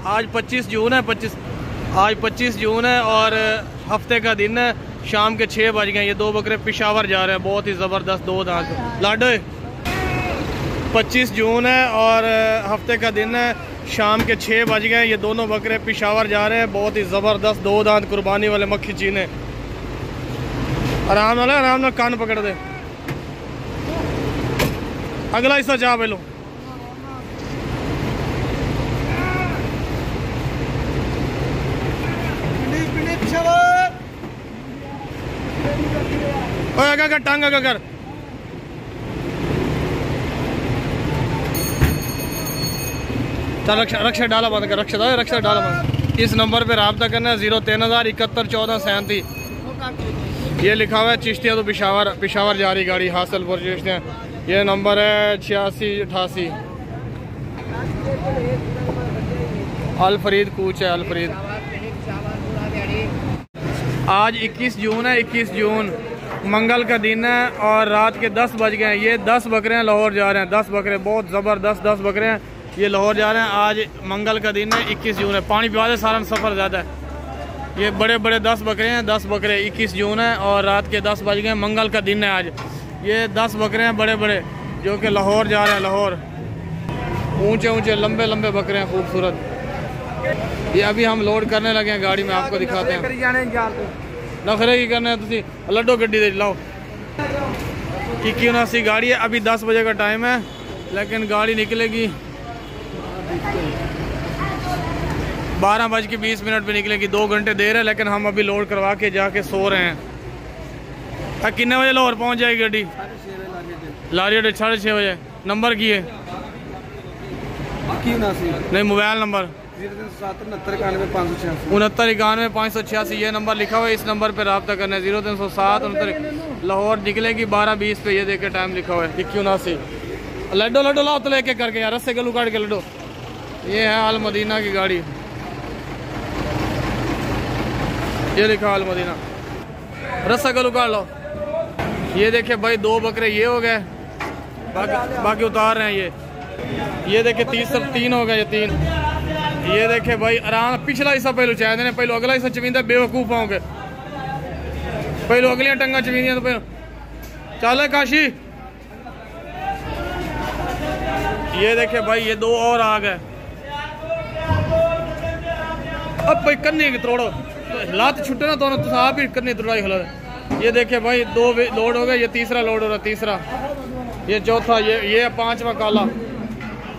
आज 25 जून है। आज 25 जून है और हफ्ते का दिन है। शाम के 6 बज गए। ये 2 बकरे पेशावर जा रहे हैं, बहुत ही ज़बरदस्त 2 दांत लाडो। 25 जून है और हफ्ते का दिन है। शाम के 6 बज गए। ये दोनों बकरे पेशावर जा रहे हैं, बहुत ही ज़बरदस्त 2 दांत कुर्बानी वाले मक्खी चीने। आराम ना कान पकड़ दे। अगला हिस्सा चाह पे लो। कर टांग कर। चल रक्षा डाला बंद कर। रक्षा डाला बंद। इस नंबर पे रब्ता करना है 03000 71 14 37। ये लिखा हुआ है चिश्तिया तो पेशावर जा रही गाड़ी हासिलपुर चिश्तिया। ये नंबर है 86 88। अल फरीद कूच है। अल फरीद। आज 21 जून है। 21 जून मंगल का दिन है और रात के 10 बज गए हैं। ये 10 बकरे हैं, लाहौर जा रहे हैं। 10 बकरे बहुत ज़बरदस्त 10 बकरे हैं, ये लाहौर जा रहे हैं। आज मंगल का दिन है, 21 जून है। पानी पिवा दे, सारा सफ़र ज़्यादा है। ये बड़े बड़े 10 बकरे हैं। 10 बकरे 21 जून है और रात के 10 बज गए। मंगल का दिन है आज। ये 10 बकरे हैं बड़े बड़े, जो कि लाहौर जा रहे हैं। लाहौर ऊंचे ऊंचे लंबे लंबे बकरे हैं, खूबसूरत। ये अभी हम लोड करने लगे हैं गाड़ी में, आपको दिखाते हैं। नखरे की करने तुसी लड्डो गड्डी दे लाओ। 2179 गाड़ी है। अभी 10 बजे का टाइम है, लेकिन गाड़ी निकलेगी 12:20 पे निकलेगी। 2 घंटे देर है, लेकिन हम अभी लोड करवा के जाके सो रहे हैं। कितने बजे लाहौर पहुंच जाएगी गाड़ी? लारी 6:30 बजे। नंबर की है? नहीं, मोबाइल नंबर 69 586। ये नंबर लिखा हुआ है। इस नंबर पे रब्ता करना है 0307 69। लाहौर निकलेगी 12:20 पे। ये देखे टाइम लिखा हुआ है 2179। लड्डो लाओ तो लेके करके यार, रस्से गलू काट के लड्डो। ये है अल मदीना की गाड़ी, ये लिखा अल मदीना। रस्सा गलू काट लो। ये देखे भाई 2 बकरे ये हो गए, बाकी उतार रहे हैं। ये देखे 3 हो गए। ये 3। ये देखे भाई आराम। पिछला हिस्सा पहले चाह देने, पहले अगला हिस्सा चवींदा बेवकूफ होंगे। पहले अगलियां टंगा चवींदियां तो पहले चल काशी। ये देखे भाई ये 2 और आ गए। अब भाई कन्नी की तोड़ो, लात छुटे ना दोनों, तो आप ही कन्नी तोड़ाई खिला। ये देखे भाई 2 लोड हो गए। ये तीसरा लोड हो रहा, तीसरा। ये चौथा। ये 5वां काला।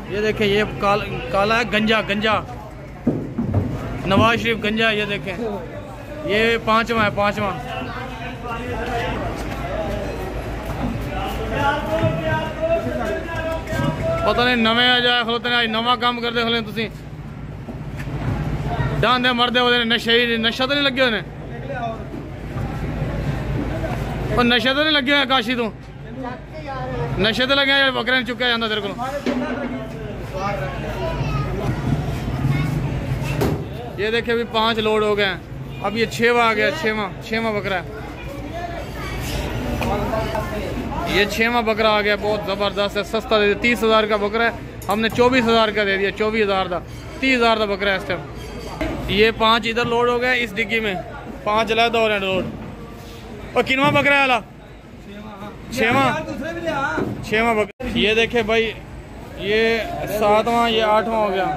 ये देखें ये काला है गंजा नवाज शरीफ गंजा। ये देखें ये 5वां है, 5वां। पता नहीं नवे आ जाए खलोते ने, नवा काम करते खले तुसी डांदे मरदे हो। नशा तो नहीं लगे उन्हें? और नशा तो नहीं लगे है काशी तू? नशे तो लगे यार, बकरे ने चुका जाता तेरे को। ये देखे अभी 5 लोड हो गए हैं। अब ये 6वां आ गया। 6वां बकरा है। ये 6वां बकरा आ गया, बहुत ज़बरदस्त है। सस्ता दे दिया, 30,000 का बकरा है। हमने 24,000 का दे दिया। 24,000 का 30,000 का बकरा है इस टाइम। ये 5 इधर लोड हो गए इस डिग्गी में। 5 अलहदा हो रहे हैं लोड। और किनवा बकरा है? 6वां बकरा। ये देखे भाई ये 7वां, ये 8वां हो गया।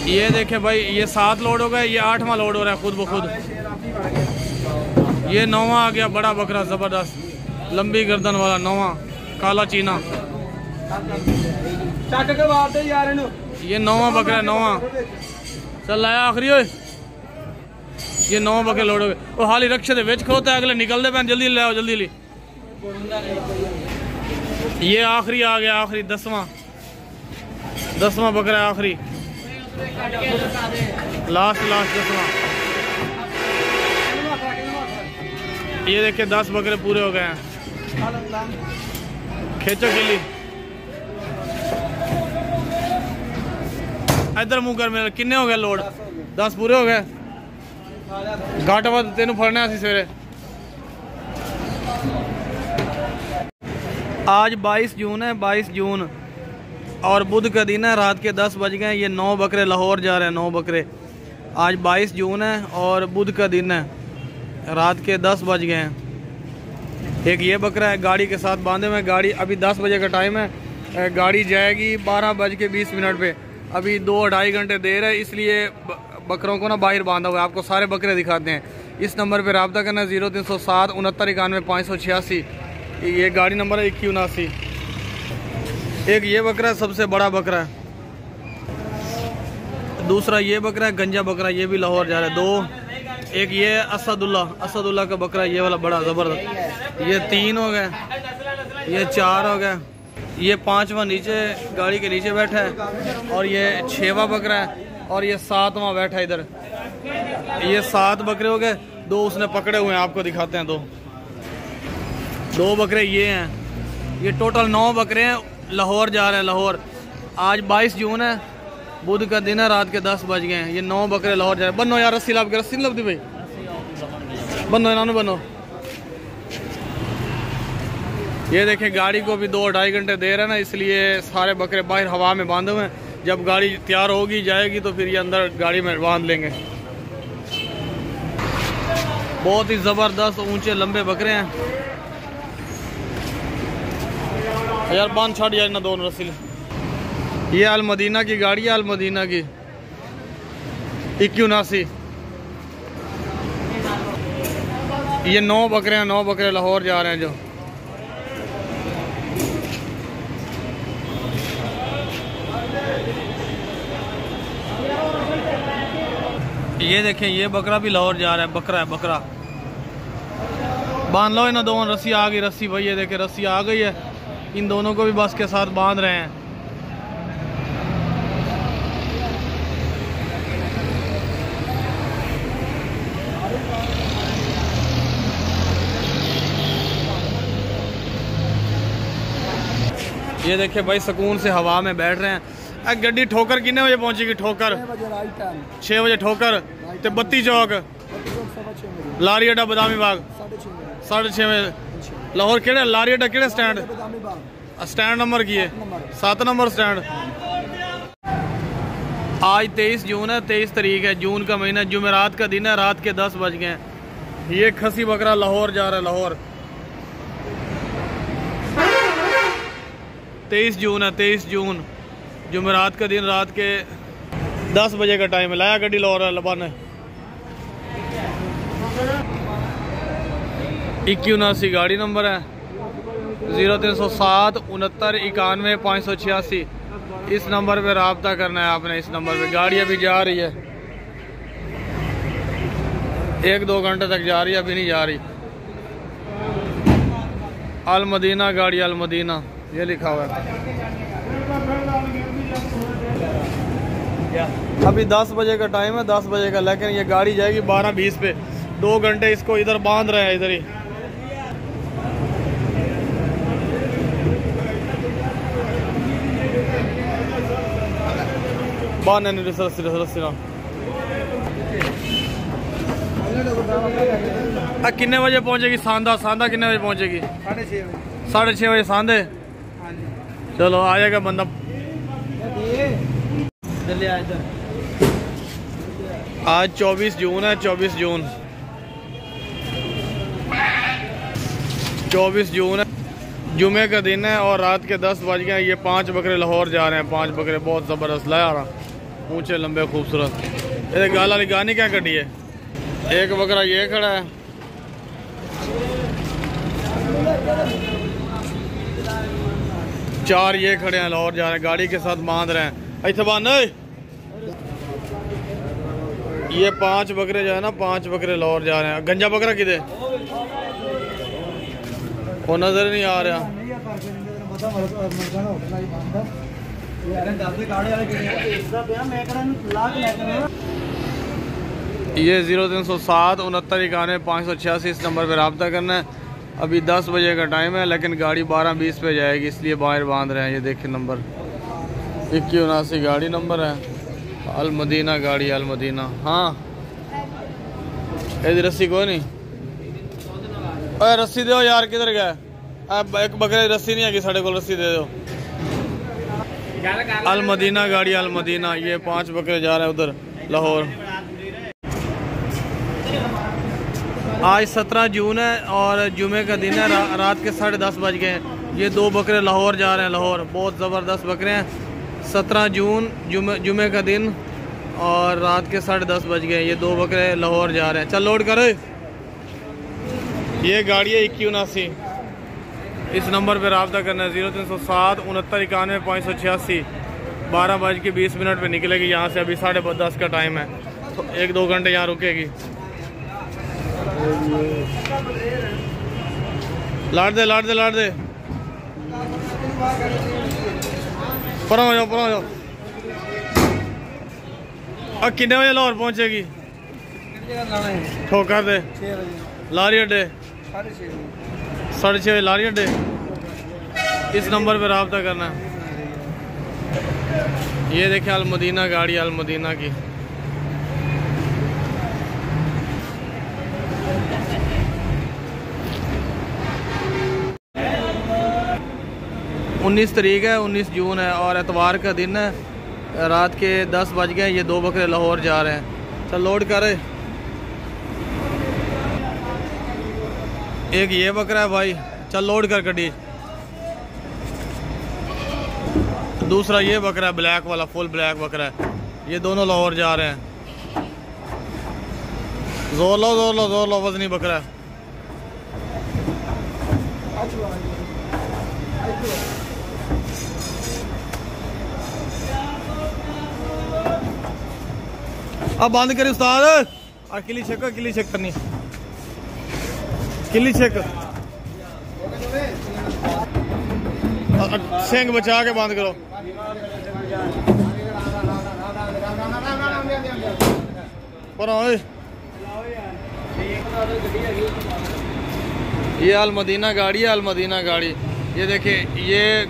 ये देखे भाई ये 7 लोड हो गए। ये 8वां लोड हो रहा है खुद ब खुद। ये 9वां आ गया, बड़ा बकरा ज़बरदस्त लंबी गर्दन वाला 9वां काला चीना। ये 9वां बकरा, 9वां। चल आया आखिरी। ये 9 बकरे लोड हो गए। वो हाली रक्षे दे विच खलोता है, अगले निकलते पैन। जल्दी ले आओ, जल्दी ली। ये आखिरी आ गया, आखिरी 10वां बकरा है, आखिरी लास्ट 10वां। ये देखिए 10 बकरे पूरे हो गए हैं। खींचो खिली इधर मुंह कर। मेरे किन्ने हो गए लोड? 10 पूरे हो गए। घाट वा तेन फड़ने सवेरे। आज 22 जून है। 22 जून और बुध का दिन है, रात के 10 बज गए। ये 9 बकरे लाहौर जा रहे हैं, 9 बकरे। आज 22 जून है और बुध का दिन है, रात के 10 बज गए हैं। एक ये बकरा है गाड़ी के साथ बांधे हुए। गाड़ी अभी 10 बजे का टाइम है, गाड़ी जाएगी 12:20 पे। अभी 2-2.5 घंटे देर है, इसलिए बकरों को ना बाहर बांधा हुआ है। आपको सारे बकरे दिखाते हैं। इस नंबर पे रब्ता करना 0307 69 91 586। ये गाड़ी नंबर है 2179। एक ये बकरा है, सबसे बड़ा बकरा है। दूसरा ये बकरा है, गंजा बकरा, ये भी लाहौर जा रहा है। 2 एक ये असदुल्ला का बकरा, ये वाला बड़ा ज़बरदस्त। ये 3 हो गए, ये 4 हो गए, ये 5वां नीचे गाड़ी के नीचे बैठा है, और ये 6वां बकरा है, और ये 7वां बैठा है इधर। ये 7 बकरे हो गए। 2 उसने पकड़े हुए हैं, आपको दिखाते हैं। 2 बकरे ये हैं। ये टोटल 9 बकरे हैं, लाहौर जा रहे हैं, लाहौर। आज 22 जून है, बुध का दिन है, रात के 10 बज गए हैं। ये 9 बकरे लाहौर जा रहे हैं। बनो यार, रस्सी लाभ के, रस्सी नहीं लभदी भाई, बनो इन्होंने बनो। ये देखें, गाड़ी को भी 2-2.5 घंटे देर है ना, इसलिए सारे बकरे बाहर हवा में बांधे हुए हैं। जब गाड़ी तैयार होगी जाएगी तो फिर ये अंदर गाड़ी में बांध लेंगे। बहुत ही ज़बरदस्त ऊंचे लंबे बकरे हैं यार। बांध छाड़ यार ना दोनों रस्सी। ये अल मदीना की गाड़ी है, अल मदीना की 2179। ये 9 बकरे हैं, 9 बकरे लाहौर जा रहे हैं जो। ये देखें, ये बकरा भी लाहौर जा रहा है। बकरा है, बकरा। बांध लो इन्हें दोनों, रस्सी आ गई, रस्सी भाई, ये देखें रस्सी आ गई है। इन दोनों को भी बस के साथ बांध रहे हैं। ये देखे भाई, सुकून से हवा में बैठ रहे हैं। गड्डी ठोकर कितने बजे पहुंचेगी? ठोकर 6 बजे ठोकर ते 32 चौक, लारी अड्डा बदामी बाग 6:30 बजे। लाहौर केड़े लारी अड्डा केड़े स्टैंड? स्टैंड नंबर की है 7 नंबर स्टैंड। आज 23 जून है, 23 तारीख है, जून का महीना, जुमेरात का दिन है, रात के 10 बज गए हैं। ये खसी बकरा लाहौर जा रहा है, लाहौर। 23 जून है, 23 जून, जुमेरात का दिन, रात के 10 बजे का टाइम है। लाया गड्डी लाहौर लबान है। 2179 गाड़ी नंबर है, 0307 69 91 586। इस नंबर पे रब्ता करना है आपने। इस नंबर पे गाड़ी अभी जा रही है, 1-2 घंटे तक जा रही है, अभी नहीं जा रही। अल मदीना गाड़ी, अल मदीना ये लिखा हुआ है। अभी 10 बजे का टाइम है, 10 बजे का, लेकिन ये गाड़ी जाएगी 12:20 पे। 2 घंटे इसको इधर बांध रहे हैं, इधर ही। बांध नहीं कितने बजे पहुंचेगी सांदा? सांदा कितने बजे पहुंचेगी? 6:30 बजे सांदे। चलो आ जाएगा बंदा। आज 24 जून है, 24 जून 24 जून है, जुमे का दिन है, और रात के 10 बज गए। ये 5 बकरे लाहौर जा रहे हैं। 5 बकरे बहुत ज़बरदस्त लाया रहा, ऊंचे लंबे खूबसूरत। ये गाल वाली गानी क्या कटी है? एक बकरा ये खड़ा है, चार ये खड़े हैं, लाहौर जा रहे हैं, गाड़ी के साथ बांध रहे हैं। ऐसे बांध। ये 5 बकरे जो है ना, 5 बकरे लाहौर जा रहे हैं। गंजा बकरा किधर? वो नजर नहीं आ रहा। ये 0307 69 91 586 इस नंबर पर रब्ता करना है। अभी 10 बजे का टाइम है, लेकिन गाड़ी 12:20 पे जाएगी, इसलिए बाहर बांध रहे हैं। ये देखिए नंबर 2179 गाड़ी नंबर है, अल मदीना गाड़ी, अल मदीना। हाँ ये रस्सी कोई नहीं, अरे रस्सी दो यार, किधर गया? अब एक बकरे रस्सी नहीं आएगी साढ़े को, रस्सी दे दो। अल मदीना गाड़ी, अल मदीना। ये 5 बकरे जा रहे हैं उधर लाहौर। आज 17 जून है और जुमे का दिन है। रात के 10:30 बज गए हैं। ये 2 बकरे लाहौर जा रहे हैं, लाहौर। बहुत ज़बरदस्त बकरे हैं। 17 जून जुमे का दिन और रात के 10:30 बज गए। ये 2 बकरे लाहौर जा रहे हैं। चल लोड करो। ये गाड़ी है 2179। इस नंबर पर रब्ता करना है 0307 69 91 586। 12:20 पे निकलेगी यहाँ से। अभी 10:30 का टाइम है, तो 1-2 घंटे यहाँ रुकेगी। लाट दे, लाट दे, लाट दे। पर हो जाओ, पर हो जाओ। अब कितने बजे लाहौर पहुँचेगी? ठोकर दे। लारी अड्डे 6:30 बजे लारी अड्डे। इस नंबर पे रब्ता करना है। ये देखिए अल मदीना गाड़ी, अल मदीना की। उन्नीस तारीख है, 19 जून है और एतवार का दिन है। रात के 10 बज गए। ये 2 बकरे लाहौर जा रहे हैं। चल लोड करे। एक ये बकरा है भाई, चल लोड कर गड्डी। दूसरा ये बकरा है, ब्लैक वाला, फुल ब्लैक बकरा है। ये दोनों लाहौर जा रहे हैं। जोर लो, जोर लो, जोर लो। वजनी बकरा है। अब बंद करी उस्ताद। और किली चेक, किली चेक करनी, किली चेक। सिंग बचा के बंद करो। पर ये अल मदीना गाड़ी है, अल मदीना गाड़ी। ये देखिए, ये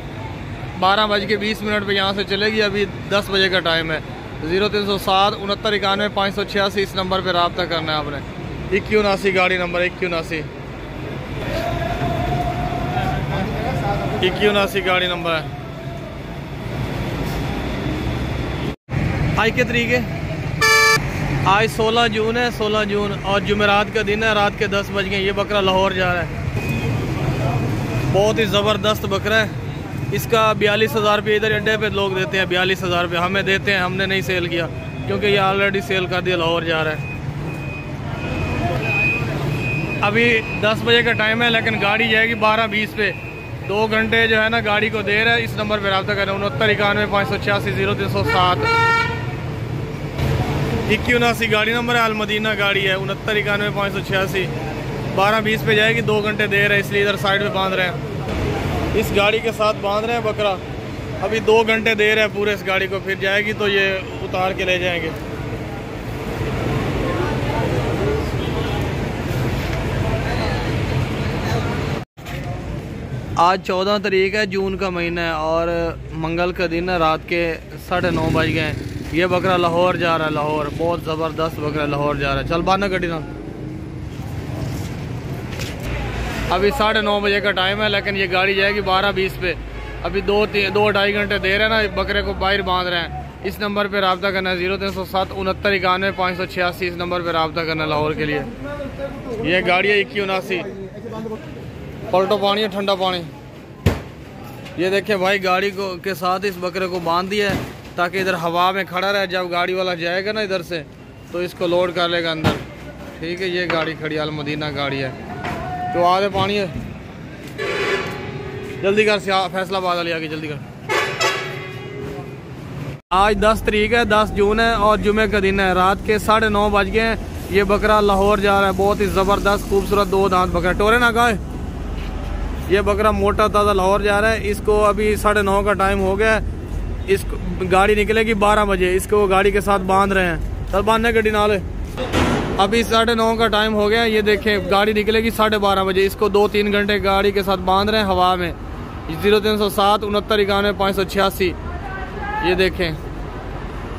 12:20 पे यहाँ से चलेगी। अभी 10 बजे का टाइम है। 0307 69 91 586। इस नंबर पे रब्ता करना है आपने। 2179 गाड़ी नंबर, 2179 गाड़ी नंबर है। आज के तरीके, आज 16 जून है, 16 जून और जुमेरात का दिन है। रात के 10 बज गए। ये बकरा लाहौर जा रहा है। बहुत ही ज़बरदस्त बकरा है। इसका 42,000 रुपये इधर अड्डे पे लोग देते हैं। 42,000 रुपये हमें देते हैं। हमने नहीं सेल किया क्योंकि ये ऑलरेडी सेल कर दिया, लाहौर जा रहा है। अभी 10 बजे का टाइम है, लेकिन गाड़ी जाएगी 12:20 पे। 2 घंटे जो है ना गाड़ी को देर है। इस नंबर पर रब्ता करें 69 91 586 0307। 2179 गाड़ी नंबर है, अल मदीना गाड़ी है। 69 91 586। 12:20 पे जाएगी। 2 घंटे देर है, इसलिए इधर साइड पे बांध रहे हैं। इस गाड़ी के साथ बांध रहे हैं बकरा। अभी 2 घंटे देर है पूरे इस गाड़ी को। फिर जाएगी तो ये उतार के ले जाएंगे। आज 14 तारीख है, जून का महीना है और मंगल का दिन है। रात के 9:30 बज गए। ये बकरा लाहौर जा रहा है, लाहौर। बहुत ज़बरदस्त बकरा लाहौर जा रहा है। चल बाना गड्डी ना। अभी 9:30 बजे का टाइम है, लेकिन ये गाड़ी जाएगी 12:20 पे। अभी 2-2.5 घंटे देर है ना। बकरे को बाहर बांध रहे हैं। इस नंबर पे रब्ता करना है 0307 69 91 586। इस नंबर पे रब्ता करना है लाहौर के लिए। ये गाड़ी है 2179। पलटो पानी है, ठंडा पानी। ये देखिए भाई, गाड़ी को के साथ इस बकरे को बांध दिया है ताकि इधर हवा में खड़ा रहे। जब गाड़ी वाला जाएगा ना इधर से तो इसको लोड कर लेगा अंदर। ठीक है, ये गाड़ी खड़ी अल मदीना गाड़ी है। तो आधे पानी है। जल्दी कर, फैसलाबाद वाली आगे जल्दी कर। आज 10 तारीख है, 10 जून है और जुमे का दिन है। रात के 9:30 बज गए हैं। ये बकरा लाहौर जा रहा है। बहुत ही ज़बरदस्त खूबसूरत 2 दांत बकरा। टोरे ना गाय। ये बकरा मोटा ताज़ा लाहौर जा रहा है। इसको अभी 9:30 का टाइम हो गया है। इसको गाड़ी निकलेगी 12 बजे। इसको गाड़ी के साथ बांध रहे हैं। चल बांधने गड्डी नाले। अभी 9:30 का टाइम हो गया। ये देखें, गाड़ी निकलेगी 12:30 बजे। इसको 2-3 घंटे गाड़ी के साथ बांध रहे हैं हवा में। 0307 69 91 586। ये देखें,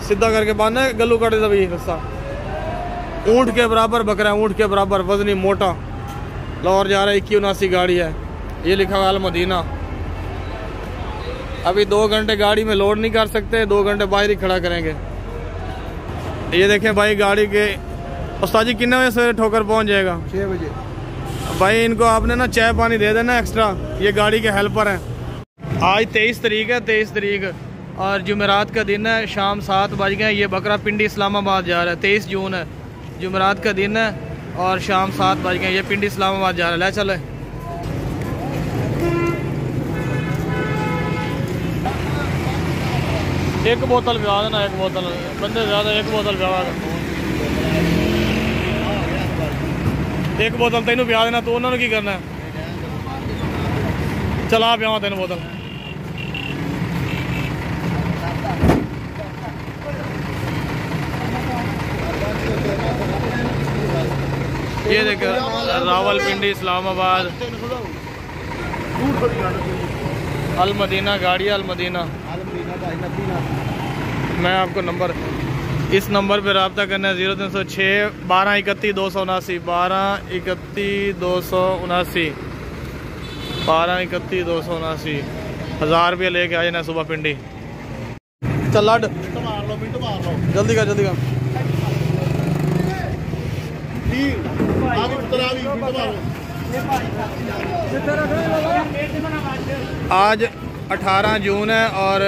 सीधा करके बांधना है। गल्लू काटे तभी हिस्सा। ऊँट के बराबर बकरा है, ऊँट के बराबर वजनी मोटा लाहौर जा रहा है। 2179 गाड़ी है। ये लिखा हुआ अल मदीना। अभी 2 घंटे गाड़ी में लोड नहीं कर सकते, 2 घंटे बाहर ही खड़ा करेंगे। ये देखें भाई गाड़ी के उस्ताद जी कितने बजे सवेरे ठोकर पहुंच जाएगा? 6 बजे। भाई इनको आपने ना चाय पानी दे देना एक्स्ट्रा, ये गाड़ी के हेल्पर हैं। आज 23 तारीख है, 23 तारीख और जुमेरात का दिन है, शाम 7 बज गए। ये बकरा पिंडी इस्लामाबाद जा रहा है, 23 जून है, जुमेरात का दिन है और शाम 7 बज गए। ये पिंडी इस्लामाबाद जा रहा है। ले चले एक बोतल पिया देना, एक बोतल बंदे ज़्यादा, एक बोतल पिया देना, एक बोतल तेन पिया देना। तो उन्होंने की करना है? चला पिया 3 बोतल। ये देख रावलपिंडी इस्लामाबाद अल मदीना गाड़ी, अल मदीना। मैं आपको नंबर, इस नंबर पे रब्ता करना है 0306 12 31 279 12 31 279 12 31 279। 1000 रुपये लेके आ जाना सुबह पिंडी। चल लड जल्दी कर, जल्दी कर। आज 18 जून है और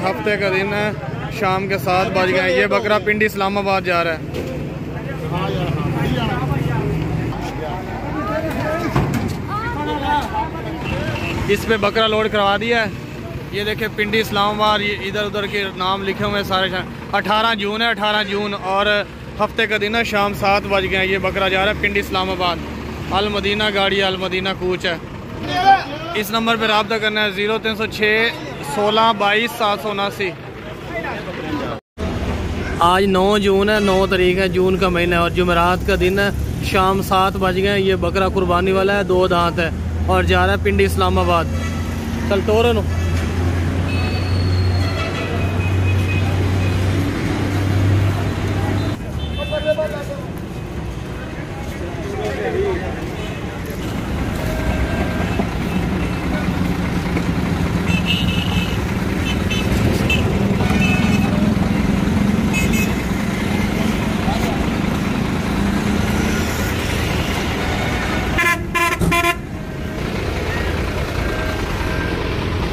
हफ्ते का दिन है, शाम के 7 बज गए। ये बकरा पिंडी इस्लामाबाद जा रहा है। इस पे बकरा लोड करवा दिया है। ये देखे पिंडी इस्लामाबाद, इधर उधर के नाम लिखे हुए सारे। 18 जून है, 18 जून और हफ्ते का दिन है, शाम 7 बज गए। ये बकरा जा रहा है पिंडी इस्लामाबाद, अल मदीना गाड़ी, अल मदीना कूच है। इस नंबर पर रब्ता करना है 0306 16 22 779। आज 9 जून है, 9 तारीख है, जून का महीना है और जुमेरात का दिन है, शाम 7 बज गए। ये बकरा कुर्बानी वाला है, 2 दांत है और जा रहा है पिंडी इस्लामाबाद। चल तोर नो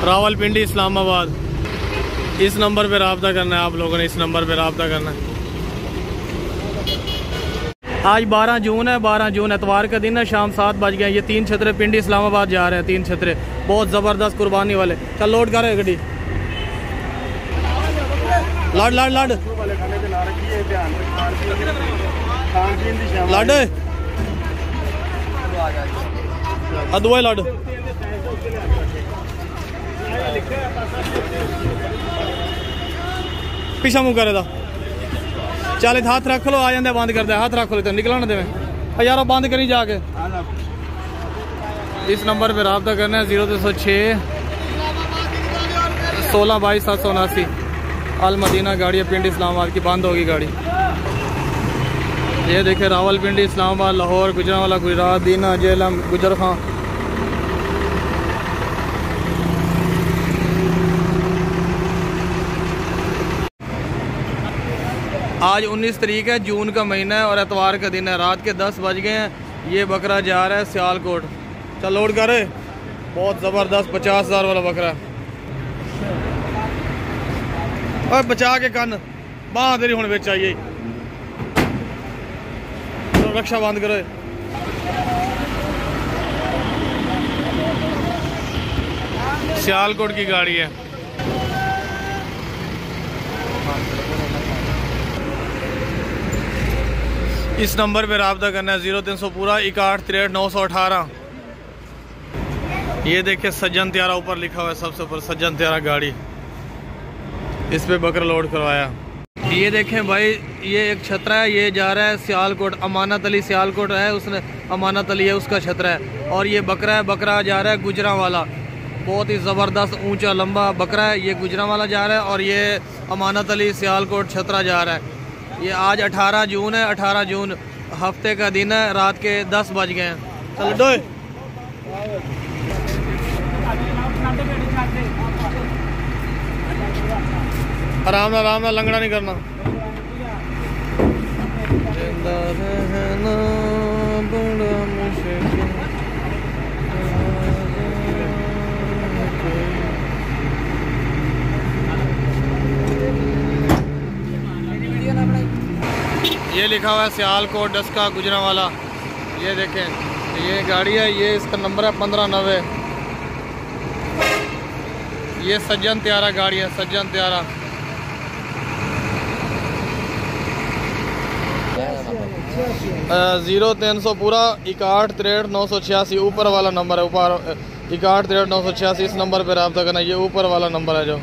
रावलपिंडी इस्लामाबाद। इस नंबर पे रब्ता करना है आप लोगों ने, इस नंबर पे रब्ता करना है। आज 12 जून है, 12 जून एतवार का दिन है, शाम 7 बज गए। ये 3 छतरे पिंडी इस्लामाबाद जा रहे हैं, 3 छतरे बहुत ज़बरदस्त कुर्बानी वाले। चल लोड कर गड्डी, लड़ लड़ लड़ लड़ अदुआ लड़ पिछा मुँह करे दा। चल हाथ रख लो, आ जाते बंद कर दे, हाथ रख लो, तो निकला ना देवे यार, बंद करी जाके। इस नंबर पे रब्ता करना है 0306 16 22 779। अल मदीना गाड़ी है, पिंडी इस्लामाबाद की, बंद होगी गाड़ी। ये देखे रावलपिंडी इस्लामाबाद, लाहौर, गुजरांवाला, गुजरात, दीना, जेलम, गुजर खां। आज 19 तारीख है, जून का महीना है और एतवार का दिन है। रात के 10 बज गए हैं। ये बकरा जा रहा है सियालकोट। चल लोड कर, बहुत ज़बरदस्त 50,000 वाला बकरा है। और बचा के कन बाह तेरी हुण विच आई, रक्षा बंद करो। सियालकोट की गाड़ी है। इस नंबर पे रब्ता करना है 0300 पूरा 61 63 918। ये देखिए सज्जन त्यारा ऊपर लिखा हुआ है, सबसे ऊपर सज्जन त्यारा गाड़ी। इस पे बकरा लोड करवाया। ये देखें भाई, ये एक छतरा है, ये जा रहा है सियालकोट। अमानत अली सियालकोट है, उसने अमानत अली है, उसका छतरा है। और ये बकरा है, बकरा जा रहा है गुजरांवाला, बहुत ही ज़बरदस्त ऊंचा लंबा बकरा है। ये गुजरांवाला जा रहा है और ये अमानत अली सियालकोट छतरा जा रहा है। ये आज 18 जून है, 18 जून हफ्ते का दिन है, रात के 10 बज गए हैं। चल डोए आराम ना लंगड़ा नहीं करना। ये लिखा हुआ है सियालकोट डस्का गुजरांवाला। ये देखें, ये गाड़ी है, ये इसका नंबर है 1590। ये सज्जन त्यारा गाड़ी है, सज्जन त्यारा। जीरो 300 पूरा 6163 ऊपर वाला नंबर है, ऊपर 6163 इस नंबर पे रब्ता करना। ये ऊपर वाला नंबर है जो।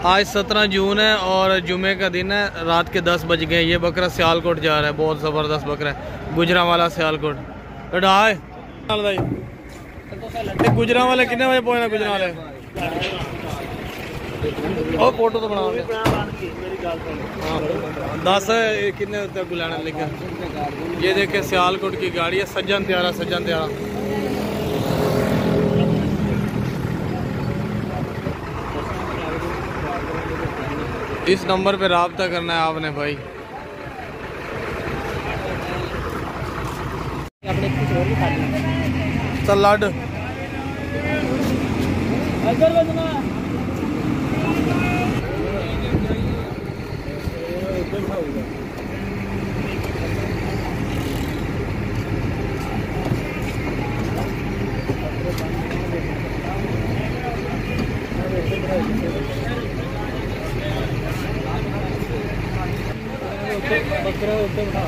आज 17 जून है और जुमे का दिन है, रात के 10 बज गए। ये बकरा सियालकोट जा रहा है, बहुत ज़बरदस्त बकरा है, गुजरांवाला सियालकोट। गुजरांवाले कितने बजे पहुंचना? गुजरांवाले और फोटो तो बना 10 कितने तक बुलाना लिखा। ये देखे सियालकोट की गाड़ी है, सज्जन त्यारा, सज्जन त्यारा। इस नंबर पे राब्ता करना है आपने भाई। चल लाड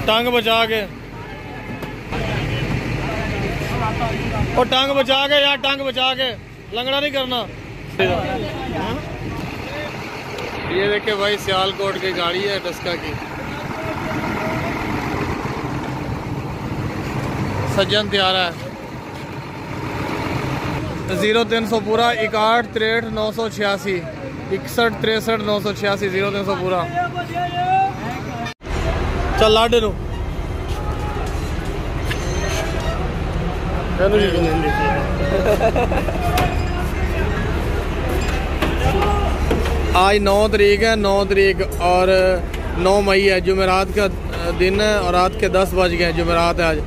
टांग बचा के, और टांग बचा के यार, टांग बचा के, लंगड़ा नहीं करना। ये देखे भाई सियालकोट की गाड़ी है डस्का की, सज्जन त्यारा है। 0300 पूरा 6163 6163 0300 पूरा। चल लाडे नो आज 9 तारीख है, 9 तारीख और 9 मई है, जुमेरात का दिन है और रात के 10 बज गए। जुमेरात है आज।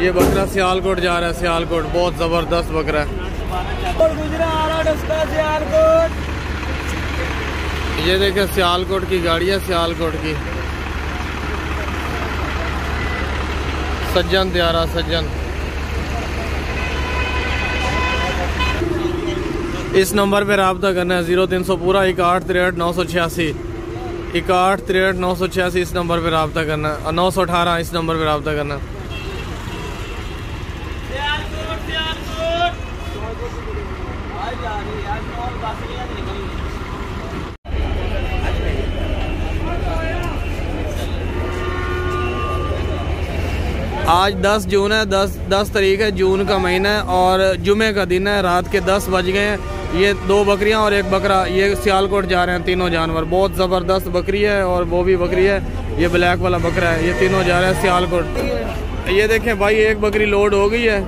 ये बकरा सियालकोट जा रहा है, सियालकोट बहुत ज़बरदस्त बकरा है। ये देखे सियालकोट की गाड़ी है, सियालकोट की, सज्जन त्यारा, सज्जन। इस नंबर पे रब्ता करना है 0300 पूरा 6163 6163 इस नंबर पे रब्ता करना है, और 918 इस नंबर पे रब्ता करना है। आज 10 जून है, 10 तारीख है, जून का महीना है और जुमे का दिन है। रात के 10 बज गए हैं। ये 2 बकरियां और 1 बकरा, ये सियालकोट जा रहे हैं। तीनों जानवर बहुत ज़बरदस्त बकरी है और वो भी बकरी है, ये ब्लैक वाला बकरा है। ये तीनों जा रहे हैं सियालकोट। ये देखें भाई, 1 बकरी लोड हो गई है।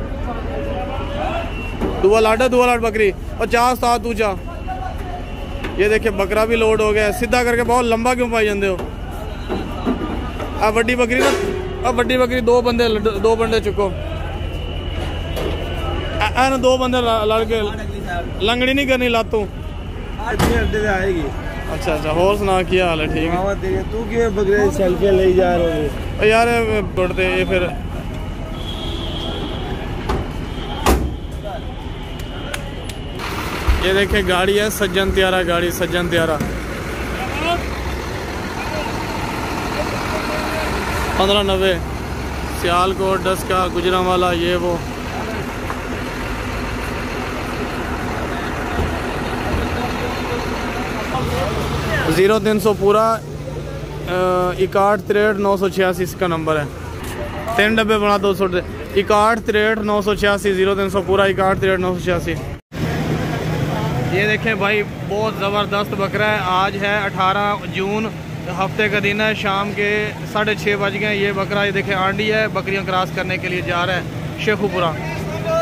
दुआ लाट बकरी और 4 7 ऊँचा। ये देखें बकरा भी लोड हो गया। सीधा करके बहुत लंबा क्यों पाई जाते हो? अब बड़ी बकरी ना, अब बड़ी बकरी 2 बंदे चुको। ना 2 बंदे लड़के लंगड़ी नहीं करनी लातों आएगी। अच्छा अच्छा, और सुना क्या हाल है? ठीक है। तू क्यों बकरे सेल्फी ले जा रहे हो यार? बढ़ते ये फिर ये देखे गाड़ी है, सज्जन त्यारा गाड़ी, सज्जन त्यारा। 1590 सियालकोट डस्का गुजरांवाला, ये वो। जीरो 300 पूरा 6163 इसका नंबर है। 3 डब्बे बना 200 6163 0300 पूरा 6163 ये देखें भाई, बहुत ज़बरदस्त बकरा है। आज है 18 जून, हफ्ते का दिन है। शाम के 6:30 बज गए। ये बकरा ये देखें आंडी है, बकरियां क्रॉस करने के लिए जा रहा है। शेखुपुरा,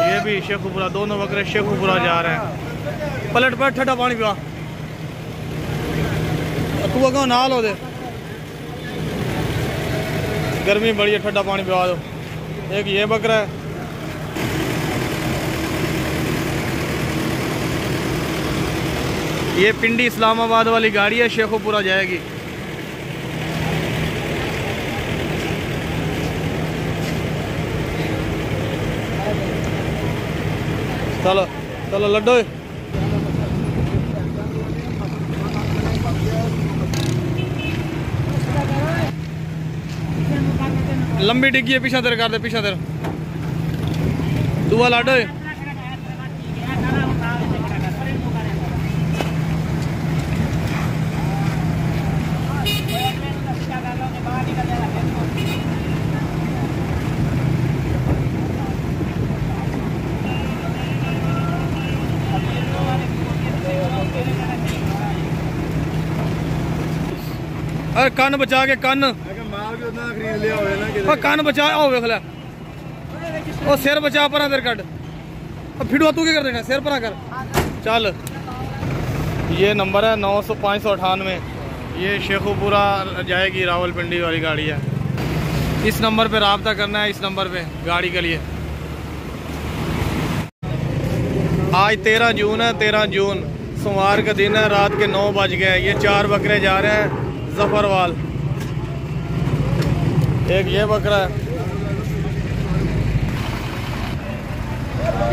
ये भी शेखुपुरा, दोनों बकरे शेखुपुरा जा रहे हैं। पलट पर ठंडा पानी पिया, तू अगो नाल हो दे, गर्मी बड़ी है, ठंडा पानी पिया दो। एक ये बकरा है, ये पिंडी इस्लामाबाद वाली गाड़ी है, शेखुपुरा जाएगी। चलो चलो लड्डू, लंबी डिग्गी है, पीछा तेरे कर दे, पीछा तेरे दुआ लाडो। अरे कान बचा के, कान कान बचा आओ वेख ले, ओ सिर बचा पर अंदर कट, फिडुआ तू क्या कर देना, सिर पर कर। चल ये नंबर है 900-598, ये शेखुपुरा जाएगी, रावलपिंडी वाली गाड़ी है। इस नंबर पे रब्ता करना है, इस नंबर पे गाड़ी के लिए। आज 13 जून है, 13 जून सोमवार का दिन है, रात के 9 बज गए। ये 4 बकरे जा रहे हैं जफरवाल। एक ये बकरा है,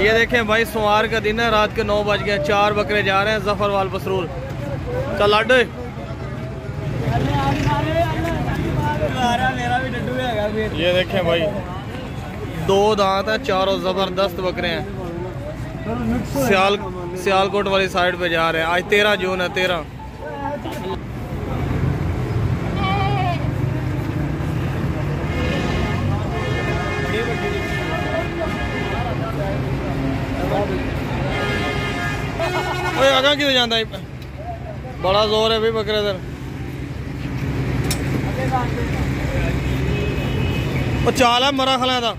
ये देखें भाई, सोमवार का दिन है, रात के 9 बज गए, 4 बकरे जा रहे हैं जफरवाल बसरूर। चल लाडो, ये देखें भाई, 2 दांत है, चारों जबरदस्त बकरे हैं। सियालकोट वाली साइड पे जा रहे हैं। आज 13 जून है, 13। आगा कि जाता है, बड़ा जोर है भाई बकरे इधर। चाल है मरा खला था,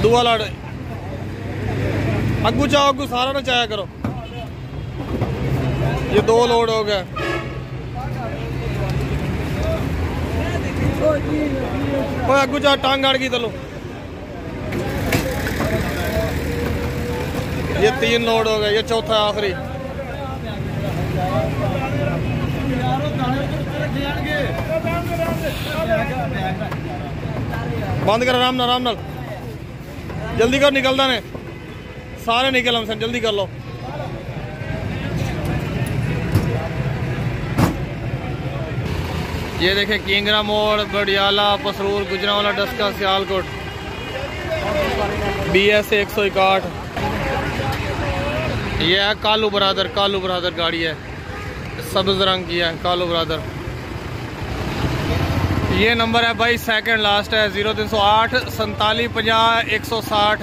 दुआ लाड़ अगू चाओ, अगू सारा ना चाया करो। ये 2 लोड हो गया। अगू चाह टांग गाड़ की तलो, ये 3 लोड हो गए, ये चौथा आखिरी। बंद कर, आराम नाल, आराम नाल, जल्दी कर, निकलदा ने सारे, निकल हम सन, जल्दी कर लो। ये देखे किंगरा मोड़, बडियाला, पसरूर, गुजरांवाला, डस्का, सियालकोट, BS 161। ये है कालू बरादर, कालू बरादर गाड़ी है, सब्ज रंग की है, कालू बरादर। ये नंबर है भाई, सेकंड लास्ट है, 0308 47 50 160।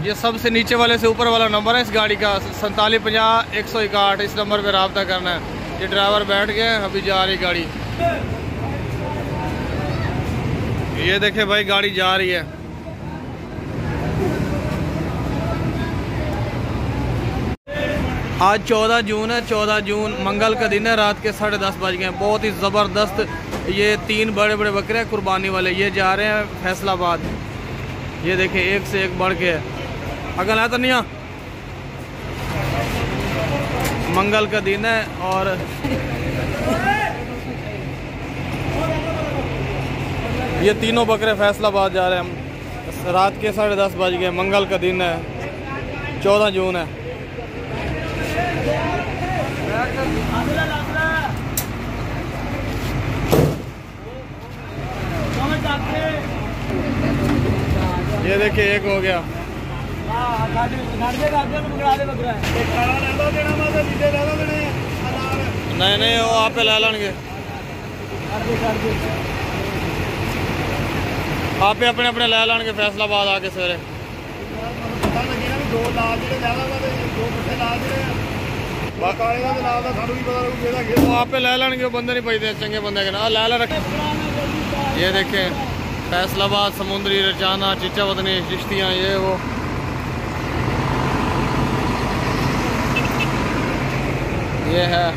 ये सबसे नीचे वाले से ऊपर वाला नंबर है इस गाड़ी का, 47 50 161। इस नंबर पे रब्ता करना है। ये ड्राइवर बैठ गए, अभी जा रही गाड़ी। ये देखे भाई, गाड़ी जा रही है। आज 14 जून है, 14 जून मंगल का दिन है, रात के 10:30 बज गए। बहुत ही ज़बरदस्त ये 3 बड़े बड़े बकरे हैं कुर्बानी वाले, ये जा रहे हैं फैसलाबाद। ये देखें, एक से एक बढ़ के अगल है तो नहीं, मंगल का दिन है। और ये तीनों बकरे फैसलाबाद जा रहे हैं। रात के 10:30 बज गए, मंगल का दिन है, 14 जून है। ये देखिए, एक हो गया। नहीं नहीं, वो आप लै लेंगे, आप अपने अपने लै लेंगे फैसलाबाद आके सवेरे। वो आप लै लेंगे, वो बंदे नहीं पजते चंगे बंदे के ना लै ला रखे। ये देखें, फैसलाबाद, समुद्री, रचाना, चिचा वतनी, चिश्तियाँ, ये वो। ये है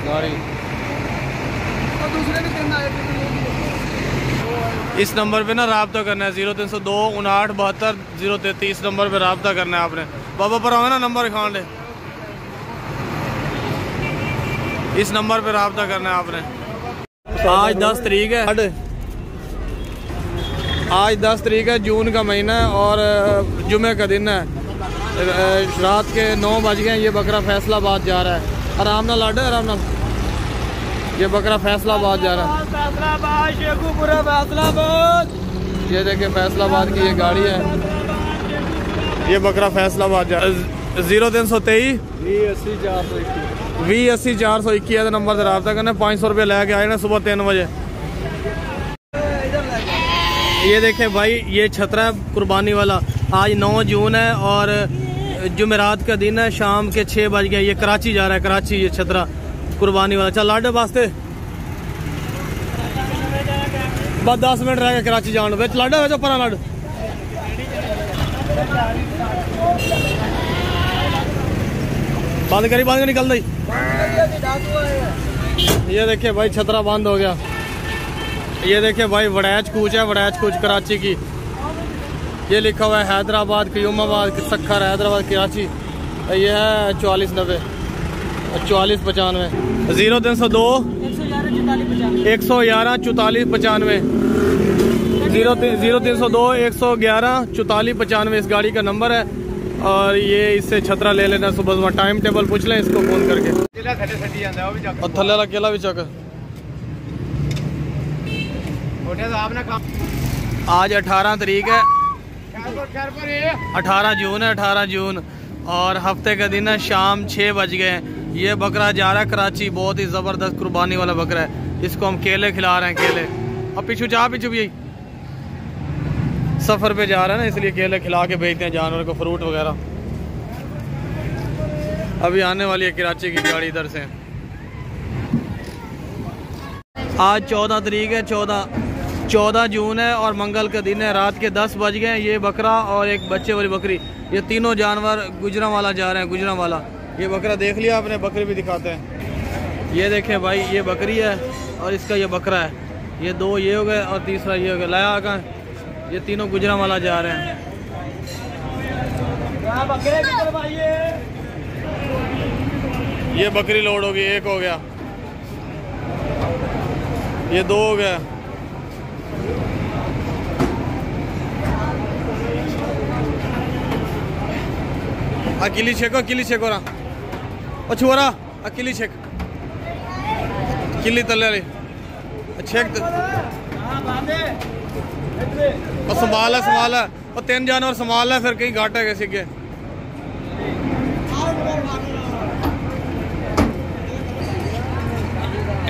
गाड़ी। इस नंबर पे ना रब्ता करना है 0302 59 72 033। इस नंबर पे रब्ता करना है आपने। बाबा पर आओ ना, नंबर खान ले। इस नंबर पे रब्ता करना है आपने। आज 10 तारीख है, आज 10 तारीख है, जून का महीना है और जुमे का दिन है। रात के 9 बज गए। ये बकरा फैसलाबाद जा रहा है। आराम ना लाडे, आराम ना। ये बकरा फैसलाबाद जा रहा है। फैसलाबाद, शेखुपुरा, फैसलाबाद। ये देखिए फैसलाबाद की ये गाड़ी है। ये बकरा फैसलाबाद जा रहा है। 0323 2080 421 नंबर से रब्ता करना। 500 रुपये लेके आए ना सुबह 3 बजे। ये देखें भाई, ये छतरा है कुर्बानी वाला। आज 9 जून है और जुमेरात का दिन है। शाम के 6 बज गए। ये कराची जा रहा है, कराची। ये छतरा कुर्बानी वाला। चल लाडे वास्ते बस 10 मिनट रह गए कराची जाने। बेच लाडे बेचो परा लाड। बंद करी, बंद कर, निकल दी। ये देखिए भाई छतरा बंद हो गया। ये देखिए भाई वड़ैच कूच है, वड़ैच कूच कराची की। ये लिखा हुआ है हैदराबाद, क्यूमाबाद, सखर, हैदराबाद, कराची। ये है 4490 4495 0302 111 44 95 0302 111 44 95 इस गाड़ी का नंबर है। और ये इससे छतरा ले लेना सुबह सुबह। टाइम टेबल पूछ लें इसको फोन करके। और थल्ले वाला केला भी चक। आज 18 तारीख है, 18 जून है, 18 जून और हफ्ते का दिन है। शाम 6 बज गए। ये बकरा जा रहा है कराची। बहुत ही ज़बरदस्त कुर्बानी वाला बकरा है। इसको हम केले खिला रहे हैं, केले। अब पीछू जा, पीछू भी यही सफ़र पे जा रहा है ना, इसलिए केले खिला के भेजते हैं जानवर को, फ्रूट वगैरह। अभी आने वाली है कराची की गाड़ी इधर से। आज 14 तारीख है, 14 जून है और मंगल का दिन है। रात के 10 बज गए। ये बकरा और एक बच्चे वाली बकरी, ये तीनों जानवर गुजरांवाला जा रहे हैं, गुजरांवाला। ये बकरा देख लिया आपने, बकरी भी दिखाते हैं। ये देखें भाई, ये बकरी है और इसका ये बकरा है। ये 2 ये हो गए और तीसरा ये हो गया। लाया कहाँ? ये तीनों गुजरांवाला जा रहे हैं। ये बकरी लोड होगी, 1 हो गया, ये 2 हो गया। अकेली छेको, अकेली छेको रा छोरा, अकेली छेक, किली तले वाली छेक। और संभाल है, संभाल है। और 3 जानवर संभाल है, फिर कहीं घाटा है किसी के।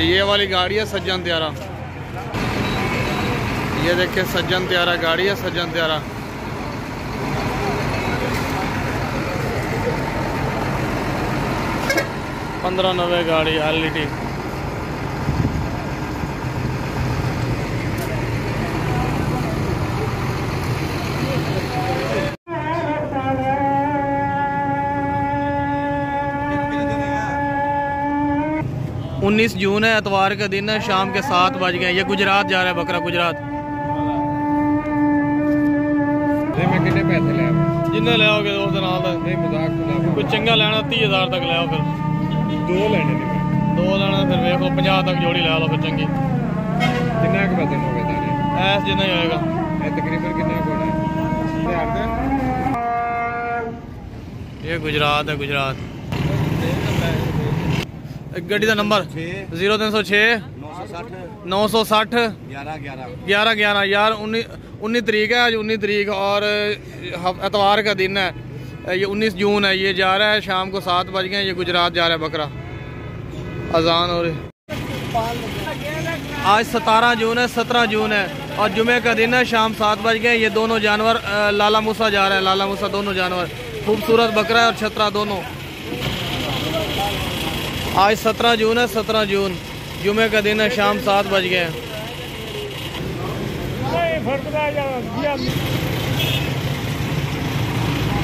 ये वाली गाड़ी है सज्जन त्यारा। ये देखिए सज्जन त्यारा गाड़ी है, सज्जन त्यारा। $1590 गाड़ी LED। उन्नीस जून है, एतवार का दिन है। शाम के 7 बज गए। ये गुजरात जा रहा है बकरा, गुजरात। कितने पैसे ले जिन्हें ले आओगे दोस्त नहीं मजाक कुछ चंगा लेना 30,000 तक ले आओ। फिर 2 लेने, 2 लेना फिर देख लो 50 तक जोड़ी ले लो फिर चंगी। कितना वजन हो गया ऐस जितना ही होएगा तकरीबन। कितना ये गुजरात है, गुजरात। गड्डी का नंबर 0306 960 11 11 यार। 19 तारीख है आज, 19 तारीख और एतवार का दिन है। ये 19 जून है। ये जा रहा है शाम को 7 बज गए। ये गुजरात जा रहा है बकरा। अजान हो रही। आज 17 जून है, 17 जून है और जुमे का दिन है। शाम 7 बज गए। ये दोनों जानवर लाला मूसा जा रहा है, लाला मूसा। दोनों जानवर खूबसूरत बकरा है और छतरा दोनों। आज 17 जून है, 17 जून जुमे का दिन है। शाम 7 बज गए।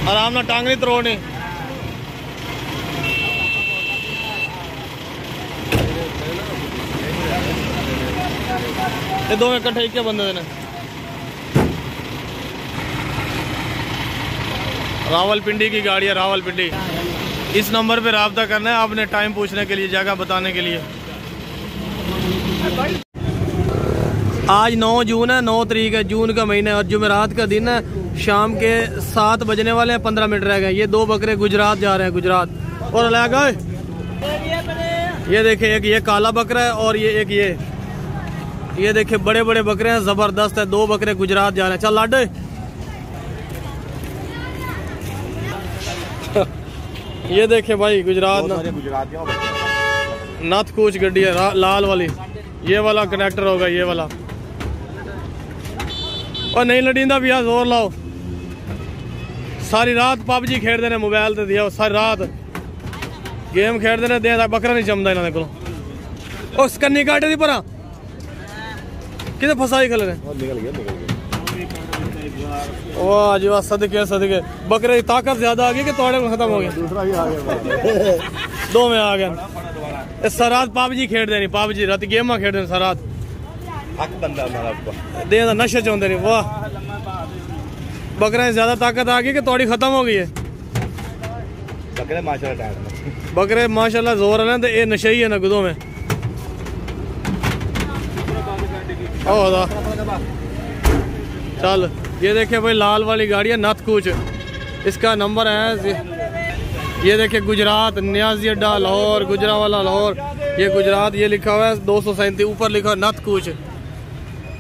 आराम ना टांग नहीं तरोड़नी। ये दो इकट्ठे क्या बंदे ने। रावलपिंडी की गाड़ी है, रावलपिंडी। इस नंबर पे राब्ता करना है आपने, टाइम पूछने के लिए, जगह बताने के लिए। आज 9 जून है, 9 तारीख है, जून का महीना है और जुमेरात का दिन है। शाम के 7 बजने वाले हैं, 15 मिनट रह गए। ये 2 बकरे गुजरात जा रहे हैं, गुजरात। और अलग ये देखे, एक ये काला बकरा है और ये एक ये देखे बड़े बड़े बकरे हैं, जबरदस्त है। 2 बकरे गुजरात जा रहे हैं। चल लाडे। ये देखे भाई गुजरात नथ कूच गड्डी है, लाल वाली। ये वाला कनेक्टर होगा, ये वाला। और नहीं लड़ींदा भी यार, जोर लाओ। सारी रात पबजी खेलते ने, मोबाइल ते दिया सारी रात गेम खेलते ने। दे बकरा नहीं जमदा इन्होंने को। उस कन्नी काटे दी परा किते फसाई खले ने। वाह जी वाह, सदके सदके। बकरे की ताकत ज्यादा आ गई कि तोड़े में खत्म हो गया? दूसरा भी आ गया। 2 में आ गया। सरात पबजी खेलते नहीं, पबजी रात गेम खेलते सरात। दे नशे चाहते नहीं। वाह, बकरे ज्यादा ताकत आ गई कि तोड़ी खत्म हो गई है। बकरे माशाल्लाह जोर है ना, ये नशे ही है ना गुदों में। चल ये देखे भाई, लाल वाली गाड़ी है नथ कूच। इसका नंबर है, ये देखे गुजरात, न्याजी अड्डा लाहौर, गुजरावाला लाहौर। ये गुजरात, ये लिखा हुआ है 237, ऊपर लिखा है नथ कूच।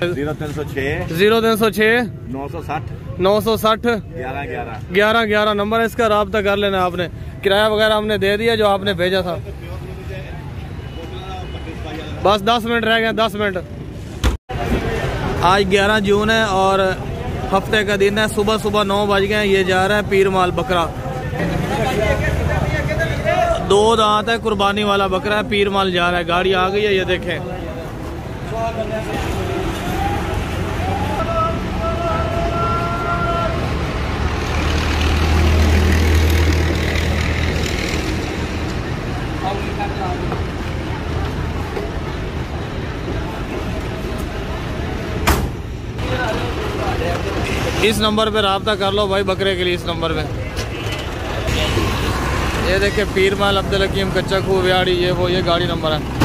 0306 960 11 नंबर है इसका। राब्ता कर लेना आपने। किराया वगैरह हमने दे दिया जो आपने भेजा था। बस 10 मिनट रह गए, 10 मिनट। आज 11 जून है और हफ्ते का दिन है। सुबह सुबह 9 बज गए। ये जा रहा है पीरमाल बकरा। 2 दांत है, कुर्बानी वाला बकरा है। पीरमाल जा रहा है, गाड़ी आ गई है, ये देखें। इस नंबर पे राब्ता कर लो भाई बकरे के लिए। इस नंबर पे ये देखे पीरमाल अब्दुल हकीम कच्चा खूह व्याड़ी, ये वो, ये गाड़ी नंबर है।